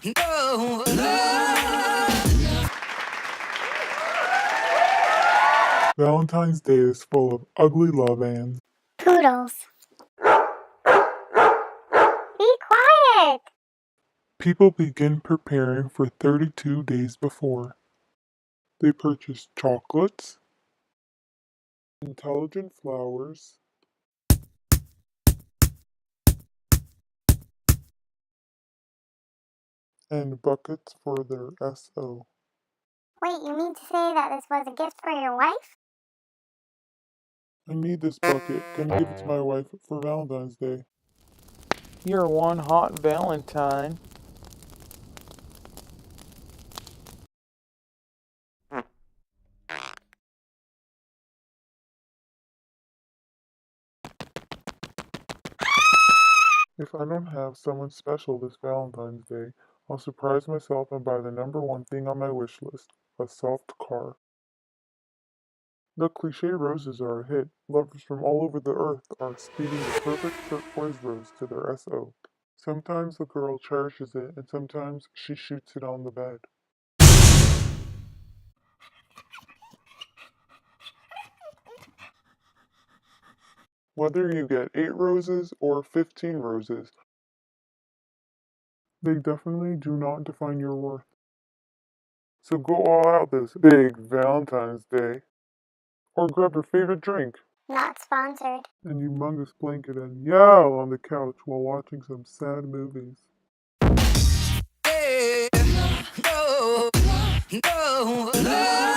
no. Valentine's Day is full of ugly love ands. Poodles. Be quiet! People begin preparing for 32 days before. They purchase chocolates, intelligent flowers, and buckets for their SO. Wait, you mean to say that this was a gift for your wife? I need this bucket. Gonna give it to my wife for Valentine's Day. You're one hot Valentine. If I don't have someone special this Valentine's Day, I'll surprise myself and buy the number one thing on my wish list, a soft car. The cliche roses are a hit. Lovers from all over the earth are speeding the perfect turquoise rose to their SO. Sometimes the girl cherishes it, and sometimes she shoots it on the bed. Whether you get 8 roses or 15 roses, they definitely do not define your worth. So go all out this big Valentine's Day, or grab your favorite drink, Not sponsored. an humongous blanket, and yell on the couch while watching some sad movies. Yeah, no, no.